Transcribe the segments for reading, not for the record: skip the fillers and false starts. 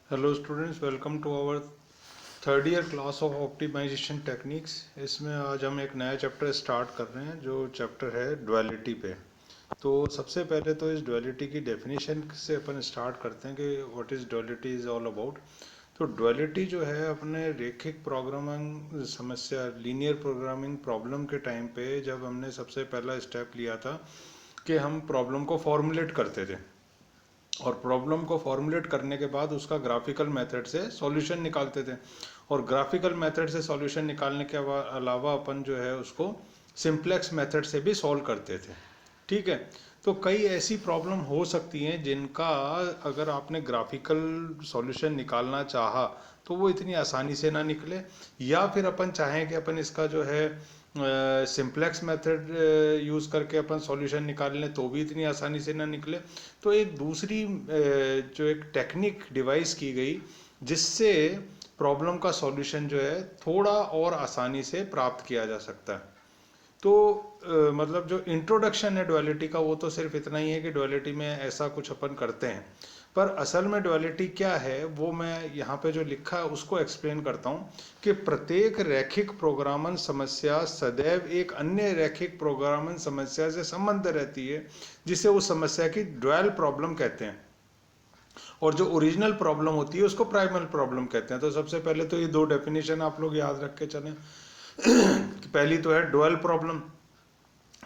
Hello students, welcome to our third year class of optimization techniques. इसमें आज हम एक नया चैप्टर स्टार्ट कर रहे हैं जो चैप्टर है डुअलिटी पे। तो सबसे पहले तो इस डुअलिटी की डेफिनेशन से अपन स्टार्ट करते हैं कि what is duality is all about. तो डुअलिटी जो है अपने रेखिक प्रोग्रामिंग समस्या लीनियर प्रोग्रामिंग प्रॉब्लम के टाइम पे जब हमने सबसे पहला स्टेप लिया था कि हम प्रॉब्लम को फॉर्मुलेट करते थे और प्रॉब्लम को फॉर्मुलेट करने के बाद उसका ग्राफिकल मेथड से सॉल्यूशन निकालते थे। और ग्राफिकल मेथड से सॉल्यूशन निकालने के अलावा अपन जो है उसको सिंप्लेक्स मेथड से भी सॉल्व करते थे। ठीक है। तो कई ऐसी प्रॉब्लम हो सकती हैं जिनका अगर आपने ग्राफिकल सॉल्यूशन निकालना चाहा तो वो इतनी आसानी से ना निकले, या फिर अपन चाहें कि अपन इसका जो है सिंप्लेक्स मेथड यूज़ करके अपन सॉल्यूशन निकाल लें तो भी इतनी आसानी से ना निकले। तो एक दूसरी जो एक टेक्निक डिवाइस की गई जिससे प्रॉब्लम का सॉल्यूशन जो है थोड़ा और आसानी से प्राप्त किया जा सकता है। तो मतलब जो इंट्रोडक्शन है डुअलिटी का वो तो सिर्फ इतना ही है कि डुअलिटी में ऐसा कुछ अपन करते हैं, पर असल में डुअलिटी क्या है वो मैं यहाँ पे जो लिखा है उसको एक्सप्लेन करता हूँ कि प्रत्येक रैखिक प्रोग्रामन समस्या सदैव एक अन्य रैखिक प्रोग्रामन समस्या से संबंध रहती है जिसे उस समस्या की ड्यूअल प्रॉब्लम कहते हैं, और जो ओरिजिनल प्रॉब्लम होती है उसको प्राइमल प्रॉब्लम कहते हैं। तो सबसे पहले तो ये दो डेफिनेशन आप लोग याद रख के चलें। पहली तो है ड्यूअल प्रॉब्लम।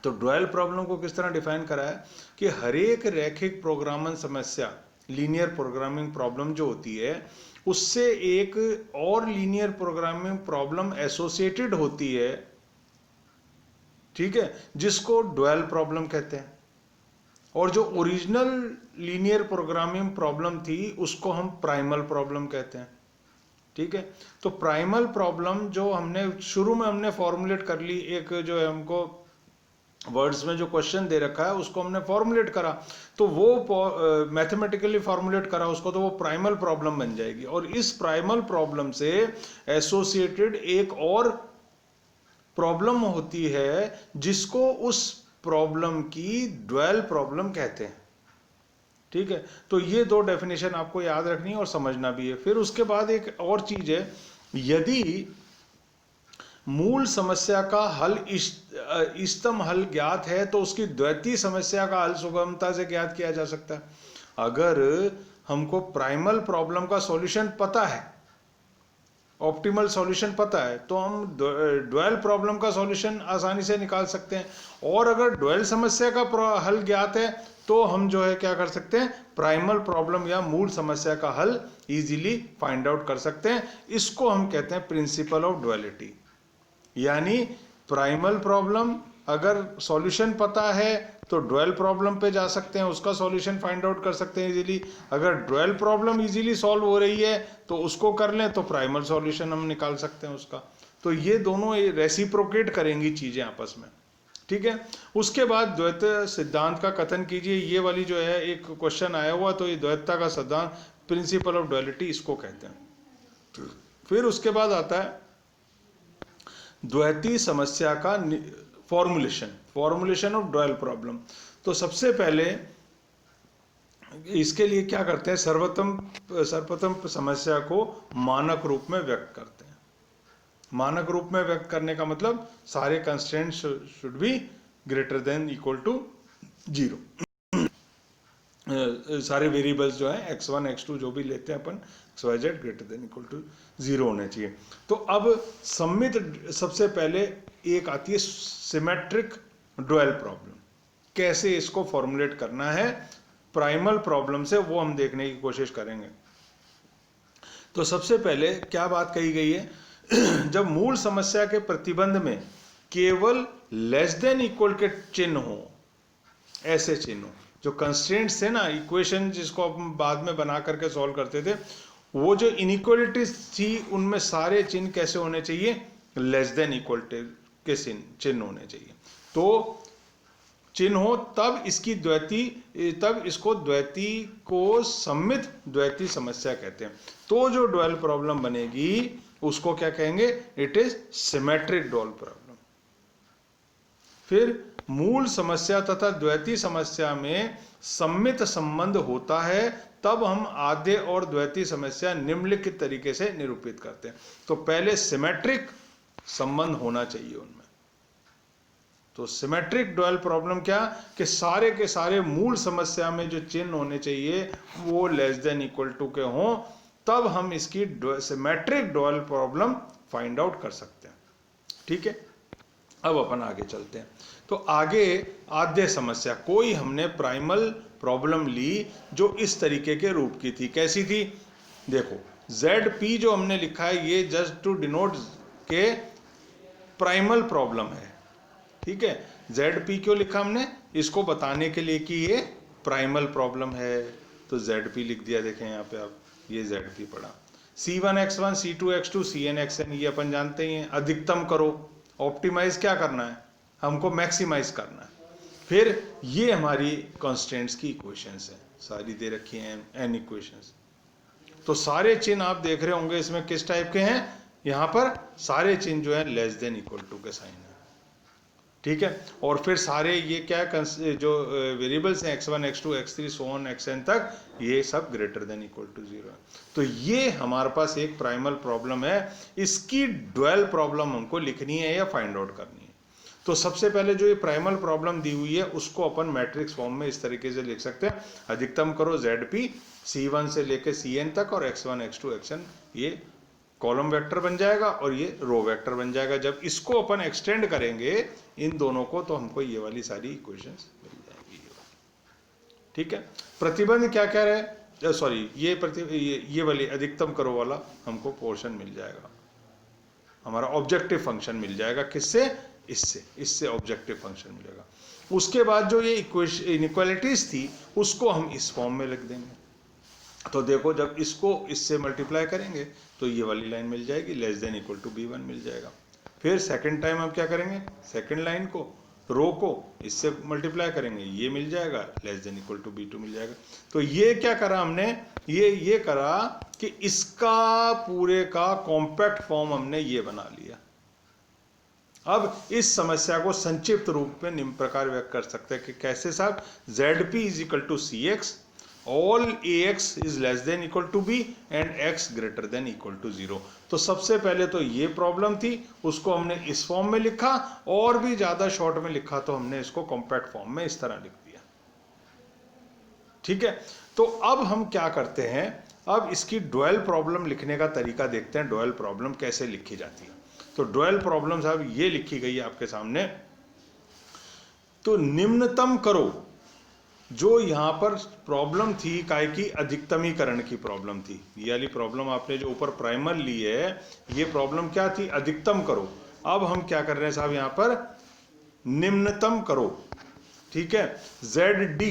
तो ड्यूअल प्रॉब्लम को किस तरह डिफाइन करा है कि हर एक रैखिक प्रोग्रामन समस्या लीनियर प्रोग्रामिंग प्रॉब्लम जो होती है उससे एक और लीनियर प्रोग्रामिंग प्रॉब्लम एसोसिएटेड होती है, ठीक है, जिसको ड्यूअल प्रॉब्लम कहते हैं। और जो ओरिजिनल लीनियर प्रोग्रामिंग प्रॉब्लम थी उसको हम प्राइमल प्रॉब्लम कहते हैं। ठीक है। तो प्राइमल प्रॉब्लम जो हमने शुरू में हमने फॉर्मुलेट कर ली, एक जो है हमको वर्ड्स में जो क्वेश्चन दे रखा है उसको हमने फॉर्मुलेट करा, तो वो मैथमेटिकली फॉर्मुलेट करा उसको, तो वो प्राइमल प्रॉब्लम बन जाएगी। और इस प्राइमल प्रॉब्लम से एसोसिएटेड एक और प्रॉब्लम होती है जिसको उस प्रॉब्लम की ड्यूअल प्रॉब्लम कहते हैं। ठीक है। तो ये दो डेफिनेशन आपको याद रखनी है और समझना भी है। फिर उसके बाद एक और चीज है, यदि मूल समस्या का हल इष्टतम हल ज्ञात है तो उसकी द्वैतीय समस्या का हल सुगमता से ज्ञात किया जा सकता है। अगर हमको प्राइमल प्रॉब्लम का सॉल्यूशन पता है, ऑप्टिमल सॉल्यूशन पता है, तो हम ड्यूअल प्रॉब्लम का सॉल्यूशन आसानी से निकाल सकते हैं। और अगर ड्यूअल समस्या का हल ज्ञात है तो हम जो है क्या कर सकते हैं, प्राइमल प्रॉब्लम या मूल समस्या का हल इजीली फाइंड आउट कर सकते हैं। इसको हम कहते हैं प्रिंसिपल ऑफ डुअलिटी। यानी प्राइमल प्रॉब्लम अगर सॉल्यूशन पता है तो ड्यूअल प्रॉब्लम पे जा सकते हैं, उसका सॉल्यूशन फाइंड आउट कर सकते हैं इजीली। अगर ड्यूअल प्रॉब्लम इजीली सॉल्व हो रही है तो उसको कर लें तो प्राइमल सॉल्यूशन हम निकाल सकते हैं उसका। तो ये दोनों रेसिप्रोकेट करेंगी चीजें आपस में। ठीक है। उसके बाद द्वैत सिद्धांत का कथन कीजिए। ये वाली जो है एक क्वेश्चन आया हुआ, तो ये द्वैतता का सिद्धांत प्रिंसिपल ऑफ डुअलिटी इसको कहते हैं। फिर उसके बाद आता है द्वैती समस्या का फॉर्मुलेशन ऑफ ड्यूअल प्रॉब्लम। तो सबसे पहले इसके लिए क्या करते हैं, सर्वप्रथम समस्या को मानक रूप में व्यक्त करते हैं। मानक रूप में व्यक्त करने का मतलब सारे constraint should be greater than equal to 0। सारे वेरिएबल्स जो है x1 x2 जो भी लेते हैं अपन xyz greater than equal to 0 होने चाहिए। तो अब सम्मित सबसे पहले एक आती है सिमेट्रिक ड्यूअल प्रॉब्लम। कैसे इसको फॉर्मुलेट करना है प्राइमल प्रॉब्लम से वो हम देखने की कोशिश करेंगे। तो सबसे पहले क्या बात कही गई है, जब मूल समस्या के प्रतिबंध में केवल लेस देन इक्वल के चिन्ह हो, ऐसे चिन्ह हो, जो कंस्ट्रेंट्स थे ना इक्वेशन जिसको हम बाद में बना करके सॉल्व करते थे, वो जो इनइक्वलिटीज थी उनमें सारे चिन्ह कैसे होने चाहिए, लेस देन इक्वल के चिन्ह होने चाहिए। तो चिन्ह हो तब इसकी द्वैती, तब इसको द्वैती को सम्मित द्वैती समस्या कहते हैं। तो जो ड्यूअल प्रॉब्लम बनेगी उसको क्या कहेंगे, it is symmetric dual problem. फिर मूल समस्या तथा द्वैती समस्या में सम्मित संबंध होता है तब हम आद्य और द्वैतीय समस्या निम्नलिखित तरीके से निरूपित करते हैं। तो पहले सिमेट्रिक संबंध होना चाहिए उनमें। तो सिमेट्रिक डुअल प्रॉब्लम क्या कि सारे के सारे मूल समस्या में जो चिन्ह होने चाहिए वो लेस देन इक्वल टू के हों, तब हम इसकी symmetric dual problem find out कर सकते हैं। ठीक है, अब अपन आगे चलते हैं। तो आगे आद्य समस्या, कोई हमने प्राइमल प्रॉब्लम ली जो इस तरीके के रूप की थी। कैसी थी? देखो ZP जो हमने लिखा है ये जस्ट टू डिनोट के प्राइमल प्रॉब्लम है। ठीक है, ZP क्यों लिखा हमने? इसको बताने के लिए कि ये प्राइमल प्रॉब्लम है, तो ZP लिख दिया। देखें यहाँ पे आप, ये ZP पढ़ा। C1x1 C2x2 CNxn ये अपन जानते ही हैं। अधिकतम करो, ऑप्टिमाइज क्या करना है हमको? मैक्सिमाइज करना है। फिर ये हमारी कॉन्स्टेंट्स की इक्वेशंस हैं, सारी दे रखी हैं n इक्वेशंस। तो सारे चिन्ह आप देख रहे होंगे इसमें किस टाइप के हैं? यहाँ पर सारे चिन्ह जो है लेस देन इक्वल टू के साइन है। ठीक है, और फिर सारे ये क्या जो वेरिएबल्स हैं x1 x2 x3 so on xn तक, ये सब ग्रेटर देन इक्वल टू 0 है। तो ये हमारे पास एक प्राइमल प्रॉब्लम है। इसकी डुअल प्रॉब्लम हमको लिखनी है या फाइंड आउट करनी है। तो सबसे पहले जो ये प्राइमल प्रॉब्लम दी हुई है उसको अपन मैट्रिक्स फॉर्म में इस तरीके से लिख सकते हैं। अधिकतम करो ZP C1 से लेके Cn तक, और x1 x2 xn ये कॉलम वेक्टर बन जाएगा और ये रो वेक्टर बन जाएगा। जब इसको अपन एक्सटेंड करेंगे इन दोनों को, तो हमको ये वाली सारी इक्वेशंस मिल जाएंगी। ठीक है, प्रतिबंध क्या कह रहे हैं? सॉरी, ये वाली अधिकतम करो वाला हमको पोर्शन मिल जाएगा, हमारा ऑब्जेक्टिव फंक्शन मिल जाएगा। किससे? इससे ऑब्जेक्टिव फंक्शन मिलेगा। उसके बाद जो ये इनइक्वालिटीज थी उसको हम इस फॉर्म में लिख देंगे। तो देखो जब इसको इससे मल्टीप्लाई करेंगे तो ये वाली लाइन मिल जाएगी, less than equal to B1 मिल जाएगा। फिर सेकंड टाइम हम क्या करेंगे? सेकंड लाइन को, रो को इससे मल्टीप्लाई करेंगे, ये मिल जाएगा, less than equal to B2 मिल जाएगा। तो ये क्या करा हमने? ये करा कि इसका पूरे का कॉम्पैक्ट फॉर्म हमने ये बना लिया। अब इस समस्या को संक्षिप्त रूप में निम्न प्रकार व्यक्त कर सकते हैं कि कैसे साहब? ZP is equal to CX, all AX is less than equal to B and X greater than equal to 0। तो सबसे पहले तो ये प्रॉब्लम थी, उसको हमने इस फॉर्म में लिखा, और भी ज्यादा शॉर्ट में लिखा तो हमने इसको कॉम्पैक्ट फॉर्म में इस तरह लिख दिया। ठीक है, तो अब हम क्या करते हैं? अब इसकी डुअल प्रॉब्लम लिखने का तरीका देखते हैं, डुअल प्रॉब्लम कैसे लिखी जाती है। तो डुअल प्रॉब्लम साहब ये लिखी गई है आपके सामने। तो निम्नतम करो, जो यहाँ पर प्रॉब्लम थी काय की? अधिकतमीकरण की प्रॉब्लम थी। ये वाली प्रॉब्लम आपने जो ऊपर प्राइमल ली है, ये प्रॉब्लम क्या थी? अधिकतम करो। अब हम क्या कर रहे हैं साहब? यहाँ पर निम्नतम करो। ठीक है, ZD,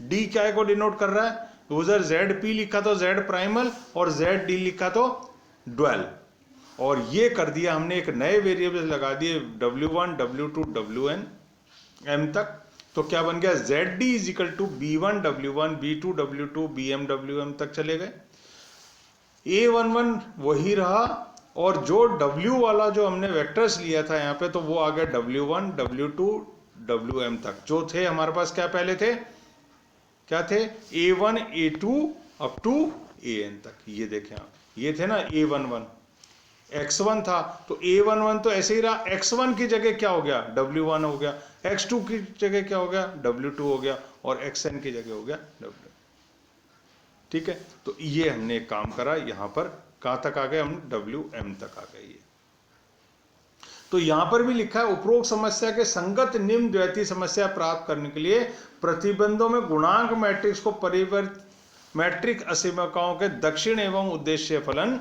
D क्या को डिनोट कर रहा है? उधर ZP लिखा तो Z प्राइमल और ZD लिखा तो डुअल, और ये कर दिया हमने, एक नए वेरिएबल लगा दिए W1 W2 WN M तक। तो क्या बन गया? ZD is equal to B1 W1 B2 W2 BM WM तक चले गए। A11 वही रहा, और जो W वाला जो हमने वेक्टर्स लिया था यहाँ पे, तो वो आ गया W1 W2 WM तक। जो थे हमारे पास क्या पहले थे? क्या थे? A1 A2 up to AN तक। ये देखें आप, ये थे ना A11, x1 था, तो A11 तो ऐसे ही रहा। x1 की जगह क्या हो गया? W1 हो गया। x2 की जगह क्या हो गया? W2 हो गया, और xn की जगह हो गया W। ठीक है, तो ये हमने एक काम करा, यहां पर कहां तक आ गए हम? WM तक आ गए। ये तो यहां पर भी लिखा है, उपरोक्त समस्या के संगत निम्न द्वैतीय समस्या प्राप्त करने के लिए प्रतिबंधों में गुणांक मैट्रिक्स को परिवर्तित मैट्रिक असीमकाओं के दक्षिण एवं उद्देश्य फलन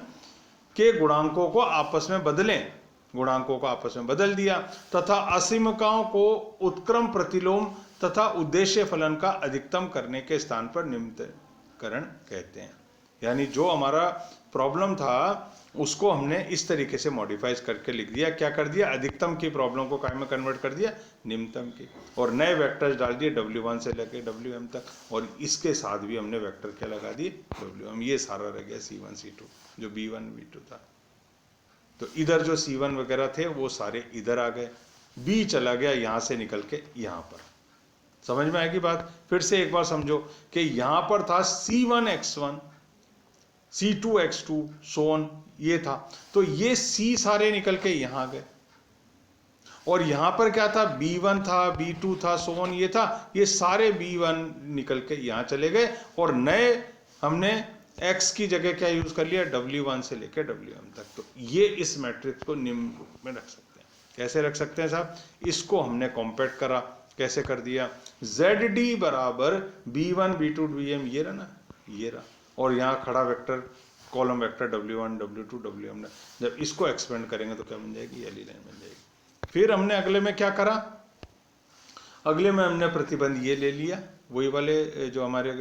के गुणांकों को आपस में बदलें। गुणांकों को आपस में बदल दिया, तथा असीमकाओं को उत्क्रम प्रतिलोम तथा उद्देश्य फलन का अधिकतम करने के स्थान पर निम्नकरण कहते हैं। यानी जो हमारा प्रॉब्लम था उसको हमने इस तरीके से मॉडिफाइज करके लिख दिया। क्या कर दिया? अधिकतम की प्रॉब्लम को काय में कन्वर्ट कर दिया? निम्नतम की, और नए वेक्टर्स डाल दिए W1 से लेकर WM तक, और इसके साथ भी हमने वेक्टर क्या लगा दिए? WM। ये सारा रह गया C1 C2 जो B1 B2 था। तो इधर जो C1 वगैरह थे वो सारे इधर आ गए, B चला गया यहाँ से निकल के यहाँ पर। समझ में आएगी बात? फिर से एक बार समझो कि यहां पर था C1x1 C2x2 सो ऑन, ये था, तो ये C सारे निकल के यहां गए, और यहां पर क्या था, B1 था, B2 था, सो ऑन ये था, ये सारे B1 निकल के यहां चले गए, और नए हमने x की जगह क्या यूज कर लिया, W1 से लेकर Wm तक। तो ये इस मैट्रिक्स को निम्न रूप में रख सकते हैं। कैसे रख सकते हैं साहब? इसको हमने कॉम्पैक्ट करा, कैसे कर दिया, ZD बराबर B1 B2 Bm, ये रहा ना, ये रहा, और यहाँ खड़ा vector column vector W1 W2 Wm। जब इसको एक्सपेंड करेंगे तो क्या बन जाएगी, एली लाइन बन जाएगी। फिर हमने अगले में क्या करा, अगले में हमने प्रतिबंध ये ले लिया, वही वाले जो हमारे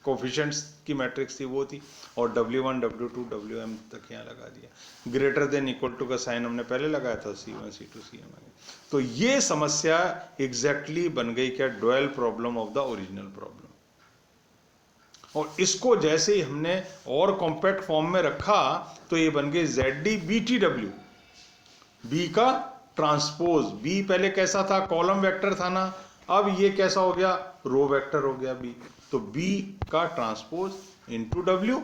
कोफिशिएंट्स की मैट्रिक्स थी वो थी, और W1 W2 Wm तक यहाँ लगा दिया। ग्रेटर देन इक्वल टू का साइन हमने पहले लगाया था, C1 C2 Cm। तो ये समस्या एग्जैक्टली बन गई क्या, dual problem of the original problem. और इसको जैसे ही हमने और कॉम्पैक्ट फॉर्म में रखा तो ये बन गई ZD BTW, बी का ट्रांसपोज। बी पहले कैसा था, कॉलम वेक्टर था ना, अब ये कैसा हो गया, रो वेक्टर हो गया बी। तो बी का ट्रांसपोज इंटू डब्ल्यू,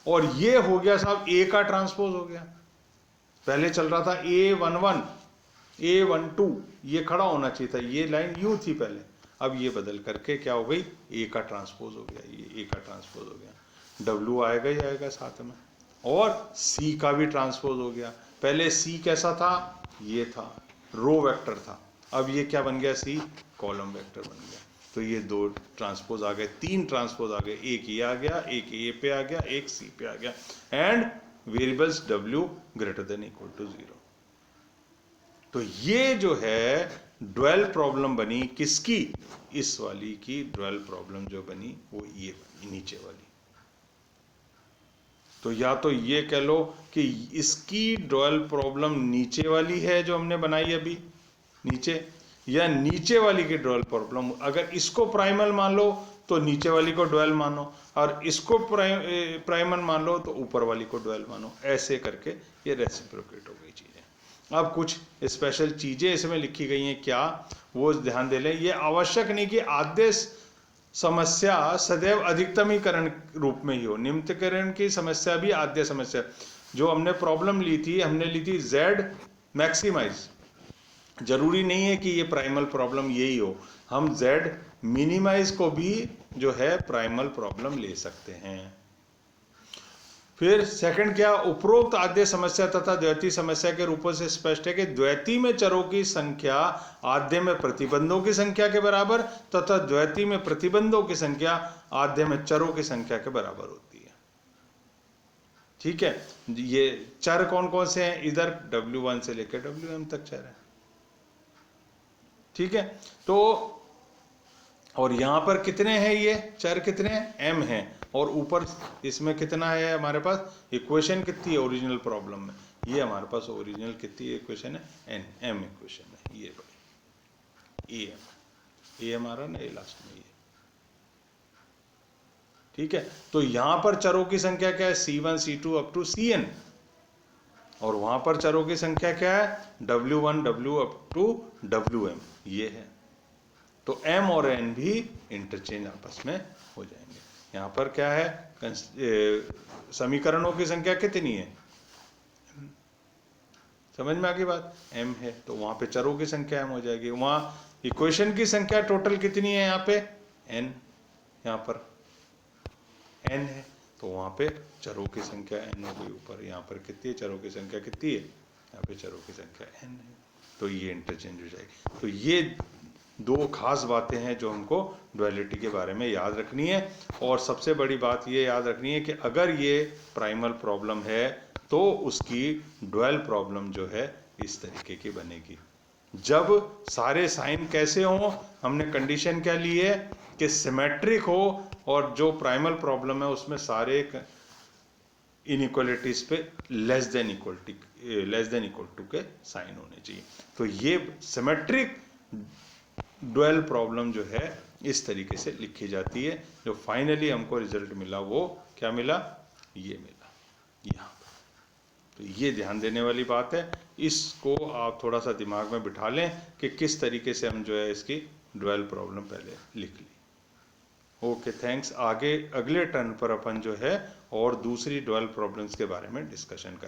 और ये हो गया साहब ए का ट्रांसपोज हो गया। पहले चल रहा था A11 A12, ये खड़ा होना चाहिए था, ये लाइन यूं थी पहले, अब ये बदल करके क्या हो गई, ए का ट्रांसपोज हो गया, ये ए का ट्रांसपोज हो गया। डब्ल्यू आएगा ही आएगा साथ में, और सी का भी ट्रांसपोज हो गया। पहले सी कैसा था, ये था, रो वेक्टर था, अब ये क्या बन गया, सी कॉलम वेक्टर बन गया। तो ये दो ट्रांसपोज आ गए, तीन ट्रांसपोज आ गए, एक ये आ गया, एक ए पे आ गया, एक सी पे आ गया, and variables W greater than equal to 0। तो ये जो है ड्यूअल प्रॉब्लम बनी किसकी, इस वाली की ड्यूअल प्रॉब्लम जो बनी वो ये बनी, नीचे वाली। तो या तो ये कह लो कि इसकी ड्यूअल प्रॉब्लम नीचे वाली है जो हमने बनाई अभी नीचे, या नीचे वाली की ड्यूअल प्रॉब्लम, अगर इसको प्राइमल मान लो तो नीचे वाली को ड्यूअल मानो, और इसको प्राइमल मान लो तो ऊपर वाली को ड्यूअल मानो। ऐसे करके ये रेसिप्रोकेट हो गई चीजें। अब कुछ स्पेशल चीजें इसमें लिखी गई हैं, क्या वो ध्यान दे लें। ये आवश्यक नहीं कि आदेश समस्या सदैव अधिकतमीकरण रूप में ही हो, निम्नकरण की समस्या भी आद्य समस्या। जो हमने प्रॉब्लम ली थी, हमने ली थी Z मैक्सिमाइज, जरूरी नहीं है कि ये प्राइमल प्रॉब्लम यही हो, हम Z मिनिमाइज को भी जो है प्राइमल प्रॉब्लम ले सकते हैं। फिर सेकंड क्या, उपरोक्त आद्य समस्या तथा द्वैती समस्या के रूपों से स्पष्ट है कि द्वैती में चरों की संख्या आद्य में प्रतिबंधों की संख्या के बराबर तथा द्वैती में प्रतिबंधों की संख्या आद्य में चरों की संख्या के बराबर होती है। ठीक है, ये चर कौन कौन से हैं, इधर W1 से लेकर Wm तक चर है। ठीक है, तो और यहां पर कितने हैं, ये चर कितने हैं, m है, और ऊपर इसमें कितना है हमारे पास, इक्वेशन कितनी है ओरिजिनल प्रॉब्लम में, ये हमारे पास ओरिजिनल कितनी इक्वेशन है, m इक्वेशन है, ये बड़ी am आ रहा ना, ये लास्ट में ये। ठीक है, तो यहां पर चरों की संख्या क्या है, C1 C2 up to Cn, और वहां पर चरों की संख्या क्या है, W1 W up to Wm, ये है। तो m और n भी इंटरचेंज आपस में हो जाएंगे। यहाँ पर क्या है, समीकरणों की संख्या कितनी है, समझ में आ गई बात, m है, तो वहां पे चरों की संख्या m हो जाएगी। वहां इक्वेशन की संख्या टोटल कितनी है, यहाँ पे n, यहाँ पर n है, तो वहां पे चरों की संख्या n हो गई ऊपर। यहाँ पर कितनी है, चरों की संख्या कितनी है, यहाँ पे चरों की संख्या n है, तो ये इंटरचेंज हो जाएगी। तो ये दो खास बातें हैं जो हमको डुअलिटी के बारे में याद रखनी है। और सबसे बड़ी बात ये याद रखनी है कि अगर ये प्राइमल प्रॉब्लम है तो उसकी डुअल प्रॉब्लम जो है इस तरीके की बनेगी। जब सारे साइन कैसे हो, हमने कंडीशन क्या ली है कि सिमेट्रिक हो, और जो प्राइमल प्रॉब्लम है उसमें सारे इनइक्वालिटीज पे लेस देन इक्वल टू के साइन होने चाहिए। तो ये सिमेट्रिक डुअल प्रॉब्लम जो है इस तरीके से लिखी जाती है। जो फाइनली हमको रिजल्ट मिला वो क्या मिला, ये मिला यहाँ पर। तो ये ध्यान देने वाली बात है, इसको आप थोड़ा सा दिमाग में बिठा लें कि किस तरीके से हम जो है इसकी ड्वेल प्रॉब्लम पहले लिख ली। Okay thanks. आगे अगले टर्न पर अपन जो है और दूसरी ड्वेल प्रॉब्लम्स के बारे में डिस्कशन करें।